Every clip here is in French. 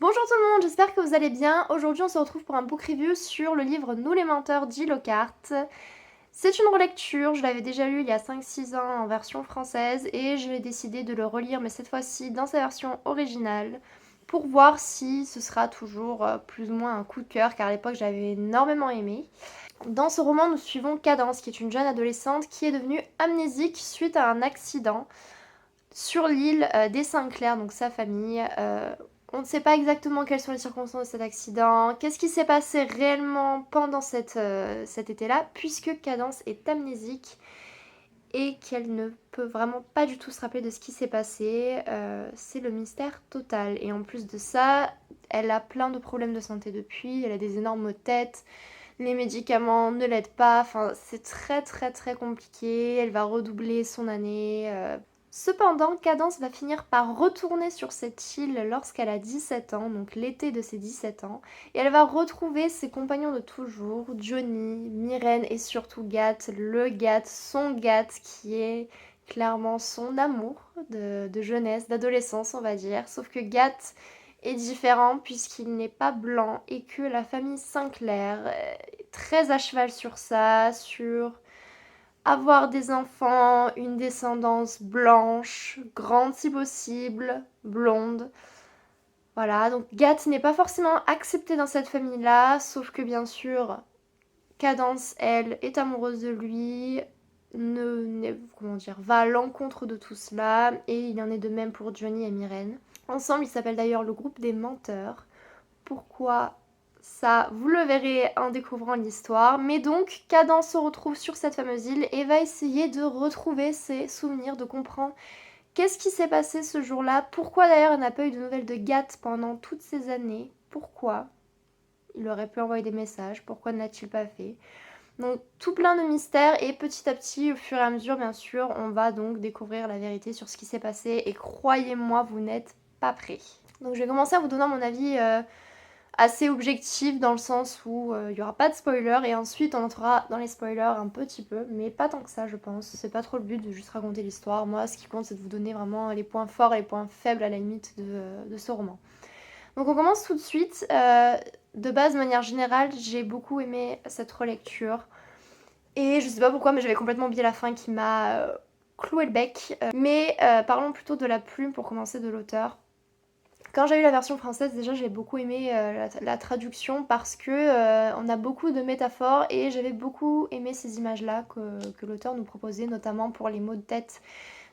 Bonjour tout le monde, j'espère que vous allez bien. Aujourd'hui on se retrouve pour un book review sur le livre Nous les menteurs d'Jill Lockhart. C'est une relecture, je l'avais déjà lu il y a 5-6 ans en version française et j'ai décidé de le relire mais cette fois-ci dans sa version originale pour voir si ce sera toujours plus ou moins un coup de cœur car à l'époque j'avais énormément aimé. Dans ce roman nous suivons Cadence qui est une jeune adolescente qui est devenue amnésique suite à un accident sur l'île des Saint-Clair, donc sa famille. On ne sait pas exactement quelles sont les circonstances de cet accident, qu'est-ce qui s'est passé réellement pendant cet été-là, puisque Cadence est amnésique et qu'elle ne peut vraiment pas du tout se rappeler de ce qui s'est passé. C'est le mystère total. Et en plus de ça, elle a plein de problèmes de santé depuis, elle a des énormes maux de tête, les médicaments ne l'aident pas, enfin c'est très très très compliqué, elle va redoubler son année. Cependant, Cadence va finir par retourner sur cette île lorsqu'elle a 17 ans, donc l'été de ses 17 ans, et elle va retrouver ses compagnons de toujours, Johnny, Myrène et surtout Gat, son Gat qui est clairement son amour de jeunesse, d'adolescence on va dire, sauf que Gat est différent puisqu'il n'est pas blanc et que la famille Sinclair est très à cheval sur ça, sur avoir des enfants, une descendance blanche, grande si possible, blonde. Voilà, donc Gat n'est pas forcément accepté dans cette famille-là, sauf que bien sûr, Cadence, elle, est amoureuse de lui, comment dire, va à l'encontre de tout cela, et il en est de même pour Johnny et Myrène. Ensemble, ils s'appellent d'ailleurs le groupe des menteurs. Pourquoi ça, vous le verrez en découvrant l'histoire. Mais donc, Cadence se retrouve sur cette fameuse île et va essayer de retrouver ses souvenirs, de comprendre qu'est-ce qui s'est passé ce jour-là. Pourquoi d'ailleurs elle n'a pas eu de nouvelles de Gat pendant toutes ces années. Pourquoi il aurait pu envoyer des messages. Pourquoi ne l'a-t-il pas fait. Donc tout plein de mystères et petit à petit, au fur et à mesure, bien sûr, on va donc découvrir la vérité sur ce qui s'est passé. Et croyez-moi, vous n'êtes pas prêts. Donc je vais commencer à vous donner mon avis assez objectif dans le sens où il n'y aura pas de spoiler et ensuite on entrera dans les spoilers un petit peu, mais pas tant que ça je pense. C'est pas trop le but de juste raconter l'histoire. Moi ce qui compte c'est de vous donner vraiment les points forts et les points faibles à la limite de ce roman. Donc on commence tout de suite. De base, de manière générale, j'ai beaucoup aimé cette relecture. Et je sais pas pourquoi, mais j'avais complètement oublié la fin qui m'a cloué le bec. Mais parlons plutôt de la plume pour commencer de l'auteur. Quand j'ai eu la version française, déjà j'ai beaucoup aimé la traduction parce que on a beaucoup de métaphores et j'avais beaucoup aimé ces images-là que l'auteur nous proposait, notamment pour les mots de tête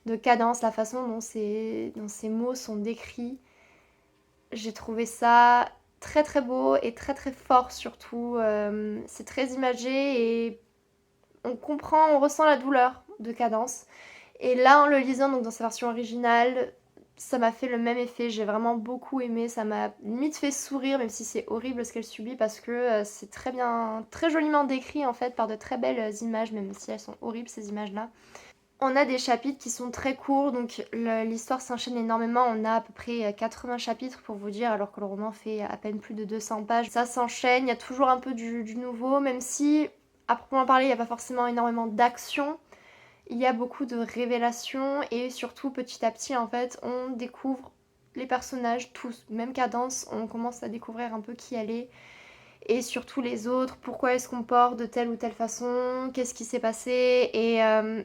de Cadence, la façon dont ces mots sont décrits. J'ai trouvé ça très très beau et très très fort surtout. C'est très imagé et on comprend, on ressent la douleur de Cadence. Et là, en le lisant donc dans sa version originale, ça m'a fait le même effet. J'ai vraiment beaucoup aimé. Ça m'a limite fait sourire, même si c'est horrible ce qu'elle subit, parce que c'est très bien, très joliment décrit en fait par de très belles images, même si elles sont horribles ces images-là. On a des chapitres qui sont très courts, donc l'histoire s'enchaîne énormément. On a à peu près 80 chapitres pour vous dire, alors que le roman fait à peine plus de 200 pages. Ça s'enchaîne, il y a toujours un peu du nouveau, même si, à proprement parler, il n'y a pas forcément énormément d'action. Il y a beaucoup de révélations et surtout petit à petit en fait on découvre les personnages tous, même Cadence, on commence à découvrir un peu qui elle est et surtout les autres, pourquoi elles se comportent de telle ou telle façon, qu'est-ce qui s'est passé et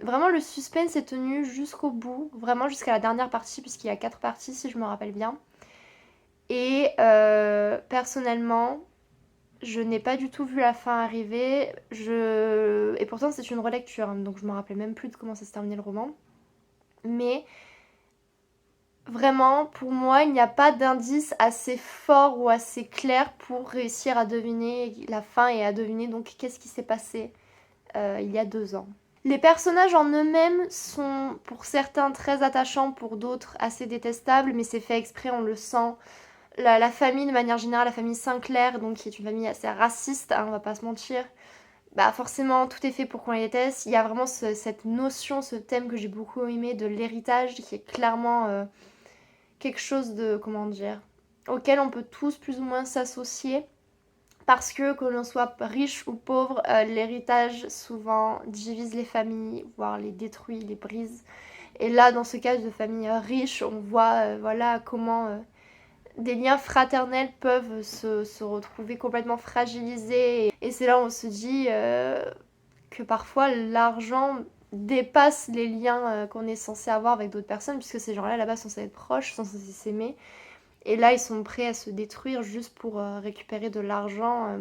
vraiment le suspense est tenu jusqu'au bout, vraiment jusqu'à la dernière partie puisqu'il y a 4 parties si je me rappelle bien. Et personnellement, je n'ai pas du tout vu la fin arriver. Et pourtant, c'est une relecture, hein, donc je me rappelais même plus de comment ça se terminait le roman. Mais vraiment, pour moi, il n'y a pas d'indice assez fort ou assez clair pour réussir à deviner la fin et à deviner donc qu'est-ce qui s'est passé il y a 2 ans. Les personnages en eux-mêmes sont pour certains très attachants, pour d'autres assez détestables, mais c'est fait exprès, on le sent. La famille, de manière générale, la famille Sinclair, donc qui est une famille assez raciste, hein, on va pas se mentir, bah forcément tout est fait pour qu'on les déteste. Il y a vraiment cette notion, ce thème que j'ai beaucoup aimé de l'héritage, qui est clairement quelque chose de, comment dire, auquel on peut tous plus ou moins s'associer. Parce que l'on soit riche ou pauvre, l'héritage souvent divise les familles, voire les détruit, les brise. Et là, dans ce cas de famille riche, on voit voilà comment des liens fraternels peuvent se retrouver complètement fragilisés. Et c'est là où on se dit que parfois l'argent dépasse les liens qu'on est censé avoir avec d'autres personnes, puisque ces gens-là là-bas sont censés être proches, sont censés s'aimer. Et là, ils sont prêts à se détruire juste pour récupérer de l'argent,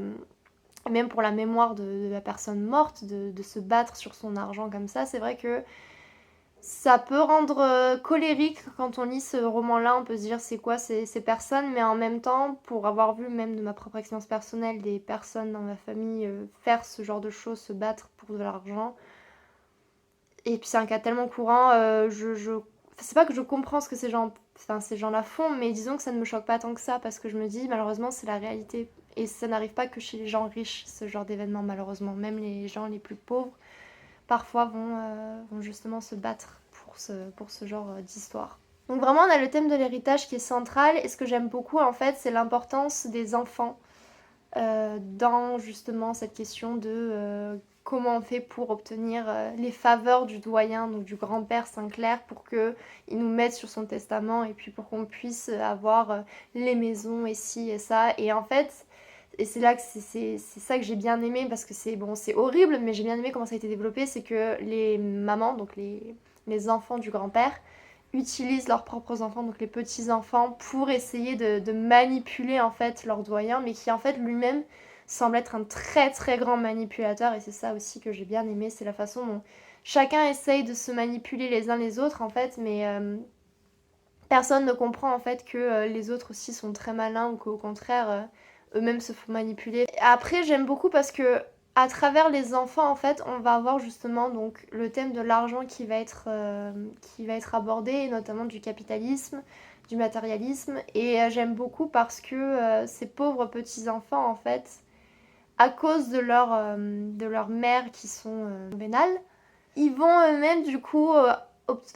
même pour la mémoire de la personne morte, de se battre sur son argent comme ça. C'est vrai que ça peut rendre colérique quand on lit ce roman-là, on peut se dire c'est quoi ces personnes, mais en même temps, pour avoir vu même de ma propre expérience personnelle des personnes dans ma famille faire ce genre de choses, se battre pour de l'argent, et puis c'est un cas tellement courant, c'est pas que je comprends ce que ces gens-là font, mais disons que ça ne me choque pas tant que ça, parce que je me dis malheureusement c'est la réalité, et ça n'arrive pas que chez les gens riches, ce genre d'événement malheureusement, même les gens les plus pauvres parfois vont justement se battre pour ce genre d'histoire. Donc vraiment, on a le thème de l'héritage qui est central, et ce que j'aime beaucoup en fait, c'est l'importance des enfants dans justement cette question de comment on fait pour obtenir les faveurs du doyen, donc du grand-père Sinclair, pour qu'il nous mette sur son testament, et puis pour qu'on puisse avoir les maisons et ci et ça. Et en fait, et c'est là que c'est ça que j'ai bien aimé, parce que c'est bon, c'est horrible, mais j'ai bien aimé comment ça a été développé, c'est que les mamans, donc les enfants du grand-père, utilisent leurs propres enfants, donc les petits-enfants, pour essayer de manipuler en fait leur doyen, mais qui en fait lui-même semble être un très très grand manipulateur, et c'est ça aussi que j'ai bien aimé, c'est la façon dont chacun essaye de se manipuler les uns les autres en fait, mais personne ne comprend en fait que les autres aussi sont très malins, ou qu'au contraire eux-mêmes se font manipuler. Après, j'aime beaucoup parce que à travers les enfants en fait, on va avoir justement donc le thème de l'argent qui va être abordé, et notamment du capitalisme, du matérialisme, et j'aime beaucoup parce que ces pauvres petits enfants en fait, à cause de leur mère qui sont vénales, ils vont eux-mêmes du coup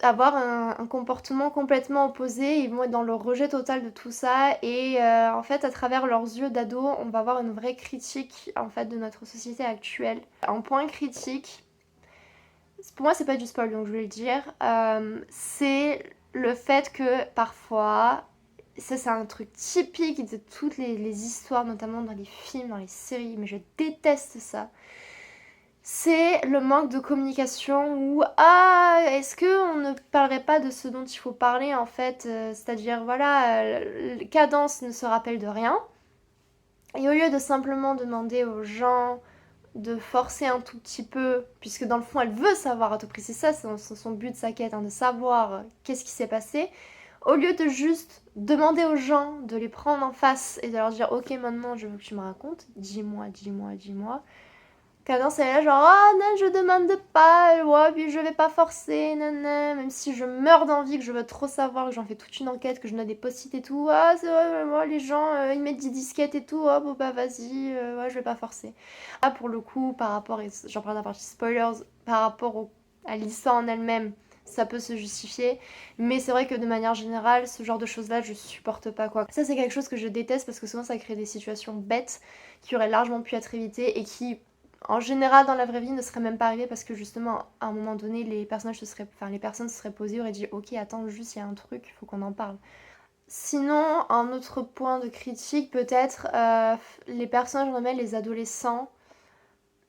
avoir un comportement complètement opposé, ils vont être dans le rejet total de tout ça, et en fait à travers leurs yeux d'ado, on va avoir une vraie critique en fait de notre société actuelle. Un point critique, pour moi c'est pas du spoil donc je vais le dire, c'est le fait que parfois, ça c'est un truc typique de toutes les histoires, notamment dans les films, dans les séries, mais je déteste ça, c'est le manque de communication, ou ah, est-ce que on ne parlerait pas de ce dont il faut parler en fait, c'est-à-dire voilà, Cadence ne se rappelle de rien, et au lieu de simplement demander aux gens de forcer un tout petit peu, puisque dans le fond elle veut savoir à tout prix, c'est ça son but, sa quête, hein, de savoir qu'est-ce qui s'est passé, au lieu de juste demander aux gens de les prendre en face et de leur dire ok maintenant je veux que tu me racontes, dis-moi, dis-moi, dis-moi. Cadence elle est là genre ah non je demande pas, ouais puis je vais pas forcer, nanana, même si je meurs d'envie, que je veux trop savoir, que j'en fais toute une enquête, que je note des post-it et tout, ah c'est vrai moi les gens ils mettent des disquettes et tout, oh bon bah vas-y, ouais je vais pas forcer. Ah pour le coup par rapport, et j'en parle dans la partie spoilers, par rapport à l'histoire en elle-même, ça peut se justifier, mais c'est vrai que de manière générale ce genre de choses là je supporte pas quoi. Ça c'est quelque chose que je déteste, parce que souvent ça crée des situations bêtes qui auraient largement pu être évitées, et qui en général dans la vraie vie ne serait même pas arrivé, parce que justement à un moment donné les personnages les personnes se seraient posées, auraient dit ok attends juste il y a un truc, il faut qu'on en parle. Sinon un autre point de critique peut-être, les personnages en eux-mêmes, les adolescents,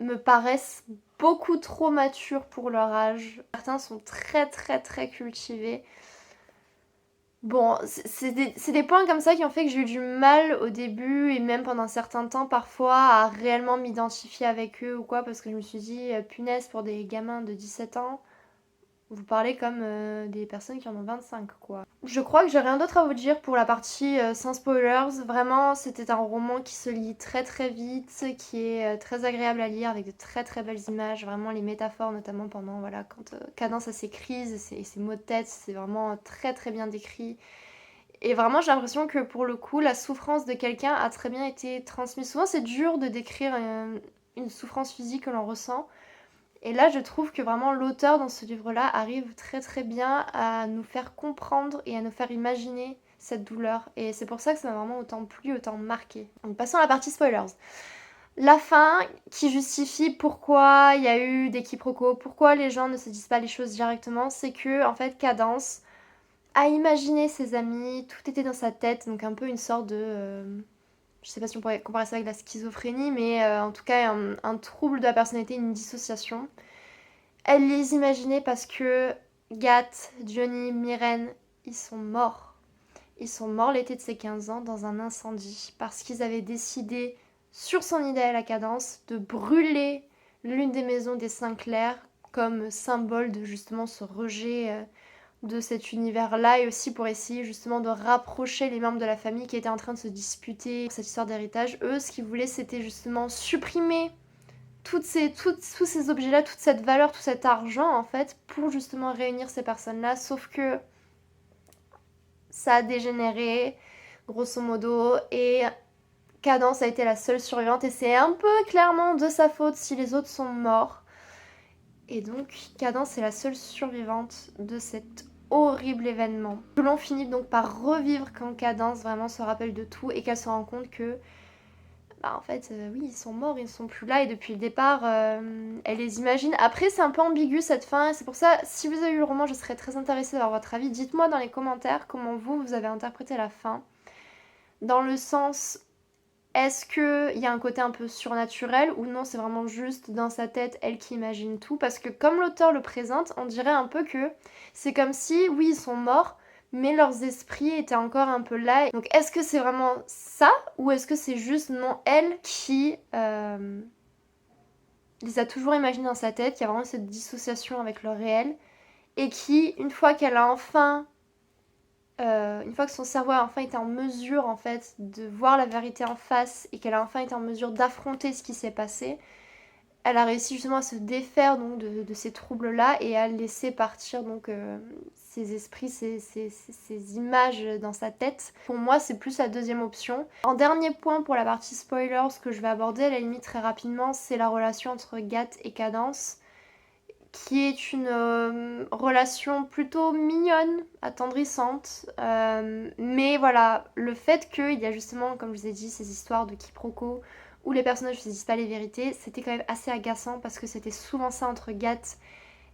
me paraissent beaucoup trop matures pour leur âge. Certains sont très très très cultivés. Bon, c'est des points comme ça qui ont fait que j'ai eu du mal au début, et même pendant un certain temps parfois, à réellement m'identifier avec eux ou quoi, parce que je me suis dit, punaise, pour des gamins de 17 ans, vous parlez comme des personnes qui en ont 25 quoi. Je crois que j'ai rien d'autre à vous dire pour la partie sans spoilers. Vraiment, c'était un roman qui se lit très très vite, qui est très agréable à lire, avec de très très belles images. Vraiment, les métaphores, notamment pendant, voilà, quand Cadence a ses crises et ses mots de tête, c'est vraiment très très bien décrit. Et vraiment, j'ai l'impression que pour le coup, la souffrance de quelqu'un a très bien été transmise. Souvent, c'est dur de décrire une souffrance physique que l'on ressent. Et là, je trouve que vraiment l'auteur dans ce livre-là arrive très très bien à nous faire comprendre et à nous faire imaginer cette douleur. Et c'est pour ça que ça m'a vraiment autant plu, autant marqué. Donc passons à la partie spoilers. La fin qui justifie pourquoi il y a eu des quiproquos, pourquoi les gens ne se disent pas les choses directement, c'est que en fait Cadence à imaginer ses amis, tout était dans sa tête, donc un peu une sorte de... je sais pas si on pourrait comparer ça avec la schizophrénie, mais en tout cas un trouble de la personnalité, une dissociation. Elle les imaginait parce que Gat, Johnny, Myrène, ils sont morts. Ils sont morts l'été de ses 15 ans dans un incendie parce qu'ils avaient décidé, sur son idée à la cadence, de brûler l'une des maisons des Sinclair comme symbole de justement ce rejet de cet univers-là et aussi pour essayer justement de rapprocher les membres de la famille qui étaient en train de se disputer cette histoire d'héritage. Eux, ce qu'ils voulaient, c'était justement supprimer tous ces objets-là, toute cette valeur, tout cet argent en fait, pour justement réunir ces personnes-là, sauf que ça a dégénéré, grosso modo, et Cadence a été la seule survivante, et c'est un peu clairement de sa faute si les autres sont morts. Et donc, Cadence est la seule survivante de cet horrible événement. L'on finit donc par revivre quand Cadence vraiment se rappelle de tout et qu'elle se rend compte que bah en fait, oui, ils sont morts, ils ne sont plus là, et depuis le départ, elle les imagine. Après, c'est un peu ambigu cette fin, et c'est pour ça, si vous avez lu le roman, je serais très intéressée d'avoir votre avis. Dites-moi dans les commentaires comment vous avez interprété la fin. Dans le sens, est-ce qu'il y a un côté un peu surnaturel, ou non, c'est vraiment juste dans sa tête, elle qui imagine tout? Parce que comme l'auteur le présente, on dirait un peu que c'est comme si, oui, ils sont morts, mais leurs esprits étaient encore un peu là. Donc est-ce que c'est vraiment ça, ou est-ce que c'est juste, non, elle qui les a toujours imaginés dans sa tête, qui a vraiment cette dissociation avec le réel, et qui, une fois qu'elle a enfin... une fois que son cerveau a enfin été en mesure en fait de voir la vérité en face et qu'elle a enfin été en mesure d'affronter ce qui s'est passé, elle a réussi justement à se défaire donc de ces troubles-là et à laisser partir donc ses esprits, ces images dans sa tête. Pour moi, c'est plus la deuxième option. En dernier point pour la partie spoiler, ce que je vais aborder à la limite très rapidement, c'est la relation entre Gat et Cadence, qui est une relation plutôt mignonne, attendrissante. Mais voilà, le fait qu'il y a justement, comme je vous ai dit, ces histoires de quiproquos où les personnages ne se disent pas les vérités, c'était quand même assez agaçant parce que c'était souvent ça entre Gat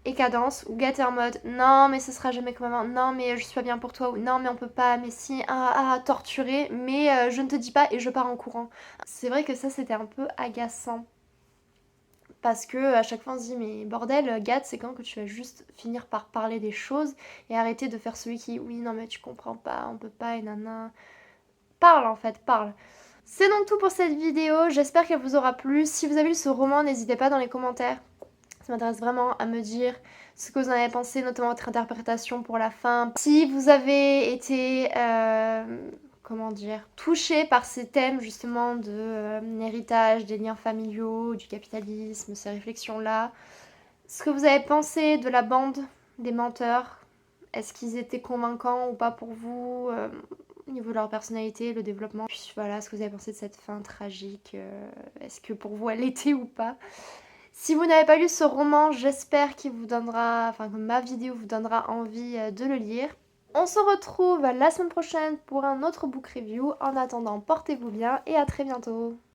et Cadence, où Gat est en mode non mais ce sera jamais comme avant, non mais je suis pas bien pour toi, ou non mais on peut pas, mais si, torturer, mais je ne te dis pas et je pars en courant. C'est vrai que ça c'était un peu agaçant. Parce que à chaque fois on se dit mais bordel, Gat, c'est quand que tu vas juste finir par parler des choses et arrêter de faire celui qui oui non mais tu comprends pas, on peut pas et nana. Parle en fait, parle. C'est donc tout pour cette vidéo, j'espère qu'elle vous aura plu. Si vous avez lu ce roman, n'hésitez pas dans les commentaires. Ça m'intéresse vraiment à me dire ce que vous en avez pensé, notamment votre interprétation pour la fin. Si vous avez été comment dire, touché par ces thèmes justement de l'héritage, des liens familiaux, du capitalisme, ces réflexions-là. Ce que vous avez pensé de la bande des menteurs, est-ce qu'ils étaient convaincants ou pas pour vous au niveau de leur personnalité, le développement. Puis voilà, ce que vous avez pensé de cette fin tragique, est-ce que pour vous elle l'était ou pas. Si vous n'avez pas lu ce roman, j'espère qu'il vous donnera, enfin que ma vidéo vous donnera envie de le lire. On se retrouve la semaine prochaine pour un autre book review. En attendant, portez-vous bien et à très bientôt.